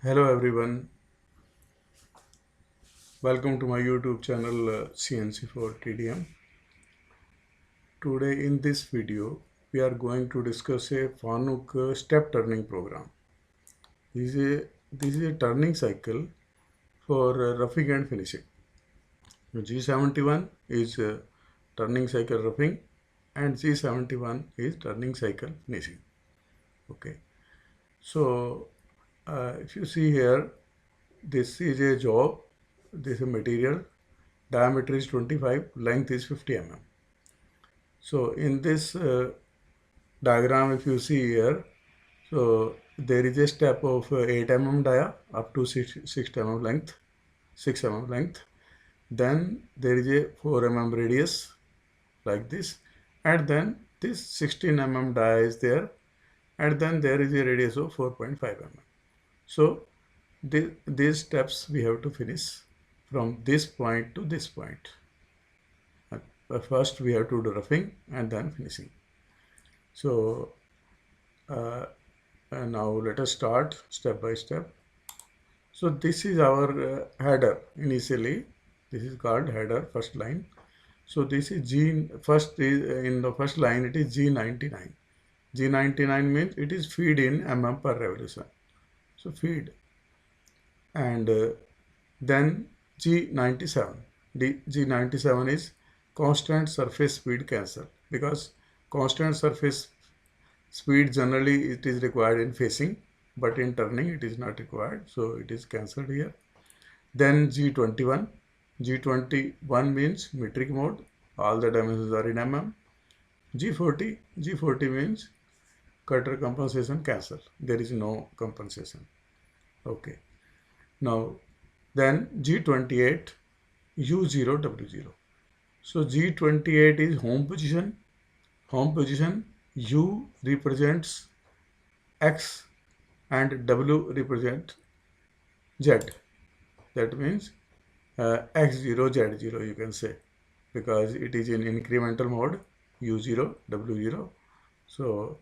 Hello everyone, welcome to my YouTube channel CNC for TDM. Today in this video we are going to discuss a Fanuc step turning program. This is a turning cycle for roughing and finishing. The G71 is turning cycle roughing and G71 is turning cycle finishing. Okay, so if you see here, this is a job, this is a material, diameter is 25, length is 50 mm. So in this diagram, if you see here, so there is a step of 8 mm dia up to 6 mm length, 6 mm length. Then there is a 4 mm radius like this, and then this 16 mm dia is there, and then there is a radius of 4.5 mm. So these steps we have to finish from this point to this point. First we have to do roughing and then finishing. So and now let us start step by step. So this is our header initially. This is called header, first line. So this is first is in the first line it is G99. G99 means it is feed in mm per revolution. So feed, and then G97. G97 is constant surface speed cancel, because constant surface speed generally it is required in facing, but in turning it is not required, so it is cancelled here. Then G21. G21 means metric mode, all the dimensions are in mm. G40 means cutter compensation cancel, there is no compensation. Okay, now then G28 U0 W0. So G28 is home position. U represents X and W represent Z. That means X0 Z0 you can say, because it is in incremental mode, U0 W0. So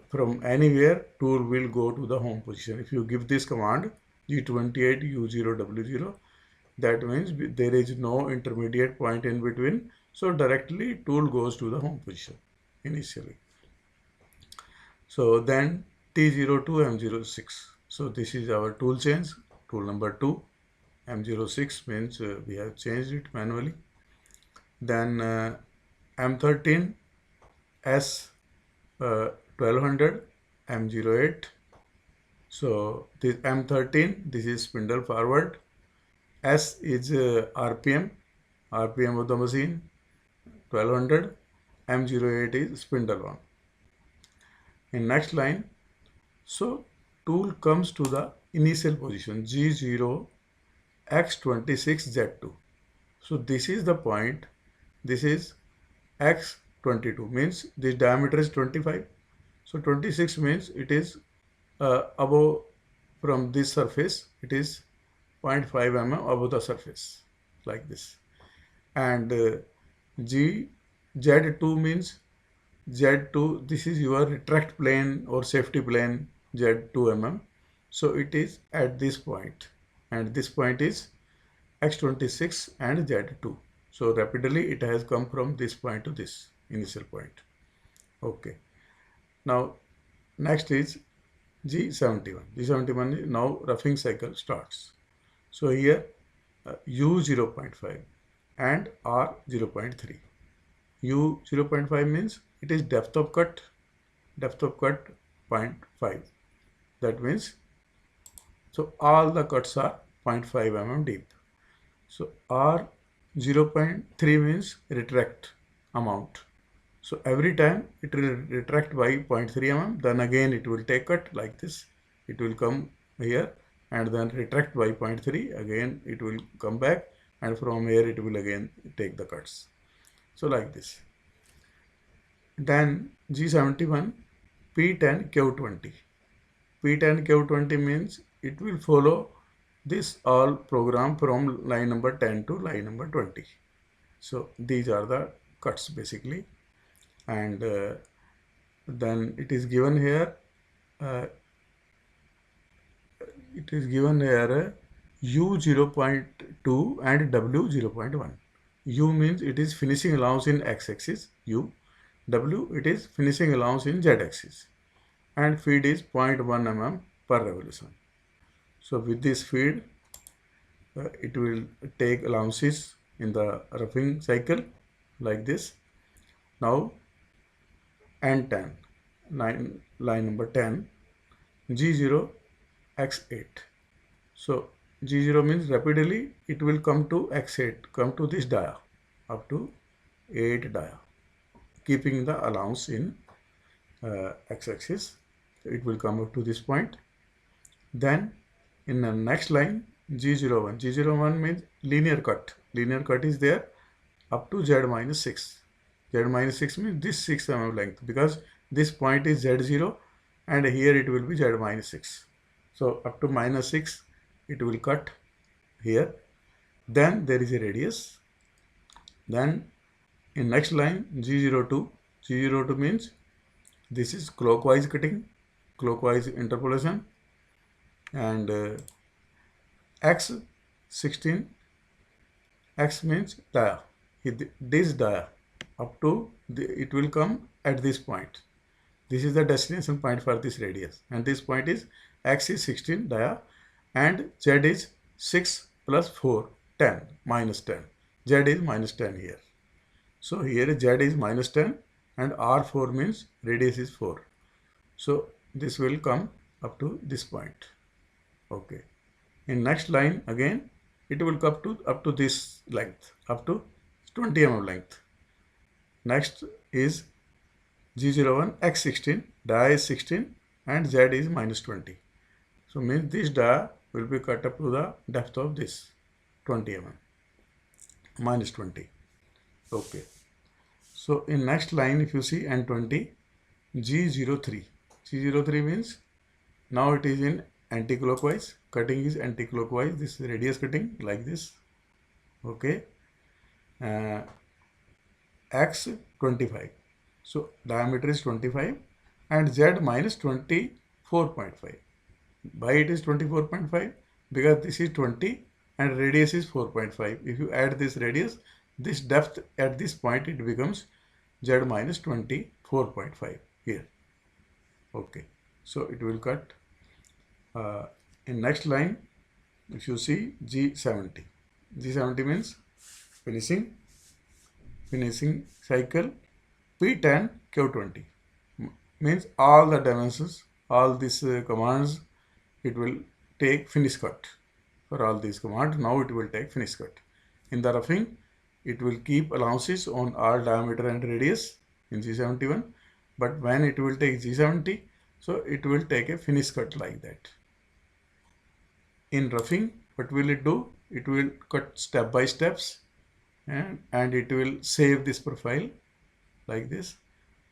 from anywhere tool will go to the home position. If you give this command G28 U0 W0, that means there is no intermediate point in between, so directly tool goes to the home position initially. So then T02 M06. So this is our tool change, tool number 2. M06 means we have changed it manually. Then M13 S 1200 M08. So this M13, this is spindle forward. S is RPM of the machine, 1200. M08 is spindle one. In next line, so tool comes to the initial position G0 X26 Z2. So this is the point. This is X22, means this diameter is 25. So 26 means it is above from this surface. It is 0.5 mm above the surface, like this. And Z2 means Z2, this is your retract plane or safety plane, Z2 mm. So it is at this point, and this point is X26 and Z2. So rapidly it has come from this point to this initial point. Okay. Now next is G71. G71 is now roughing cycle starts. So here U 0.5 and R 0.3. U 0.5 means it is depth of cut 0.5. That means, so all the cuts are 0.5 mm deep. So R 0.3 means retract amount. So every time it will retract by 0.3 mm, then again it will take cut like this. It will come here and then retract by 0.3, again it will come back, and from here it will again take the cuts. So like this. Then G71 P10 Q20. P10 Q20 means it will follow this all program from line number 10 to line number 20. So these are the cuts basically, and then it is given here it is given here U0.2 and W0.1. U means it is finishing allowance in x-axis, U. W, it is finishing allowance in z-axis. And feed is 0.1 mm per revolution. So with this feed, it will take allowances in the roughing cycle like this. Now N10, line number 10, G0 X8. So G0 means rapidly it will come to X8, come to this dia, up to 8 dia, keeping the allowance in x-axis. So it will come up to this point. Then in the next line, G01. G01 means linear cut. Linear cut is there up to Z minus 6. Z minus 6 means this 6 mm length, because this point is Z0 and here it will be Z minus 6. So up to minus 6 it will cut here. Then there is a radius. Then in next line, G02. G02 means this is clockwise cutting, clockwise interpolation, and X16, X means dia. This dia up to it will come at this point. This is the destination point for this radius, and this point is X is 16 dia and Z is 6 plus 4, 10, minus 10. Z is minus 10 here. So here Z is minus 10 and R4 means radius is 4. So this will come up to this point. Okay. In next line again, it will come up to this length, up to 20 mm length. Next is G01 X16, dia is 16 and Z is minus 20. So means this dia will be cut up to the depth of this 20 mm, minus 20. Okay. So in next line, if you see N20, G03. G03 means now it is in anti-clockwise. Cutting is anti-clockwise. This is radius cutting like this. Okay. X25. So diameter is 25 and Z minus 24.5. Why it is 24.5? Because this is 20 and radius is 4.5. If you add this radius, this depth at this point, it becomes Z minus 24.5 here. Okay. So it will cut. In next line, if you see G70. G70 means finishing cycle P10 Q20. Means all the dimensions, all these commands, it will take finish cut for all these commands. Now it will take finish cut. In the roughing, it will keep allowances on all diameter and radius in G71, but when it will take G70, so it will take a finish cut like that. In roughing, what will it do? It will cut step by steps, and it will save this profile like this,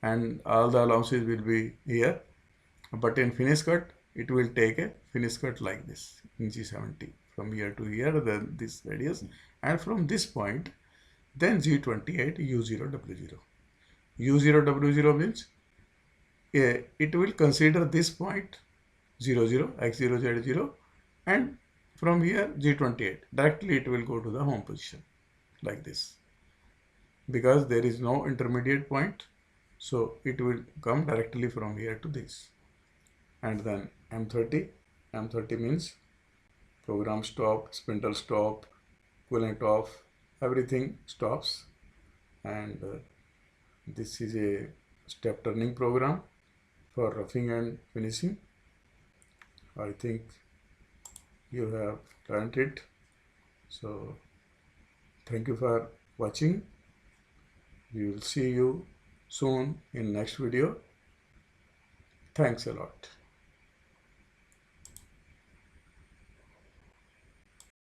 and all the allowances will be here. But in finish cut, it will take a finish cut like this in G70 from here to here, then this radius, and from this point, then G28 U0W0. U0W0 means it will consider this point 00, X0, Z0, and from here G28 directly it will go to the home position like this, because there is no intermediate point, so it will come directly from here to this. And then M30 means program stop, spindle stop, coolant off, everything stops, and this is a step turning program for roughing and finishing. I think you have learned it. So thank you for watching. We will see you soon in next video. Thanks a lot.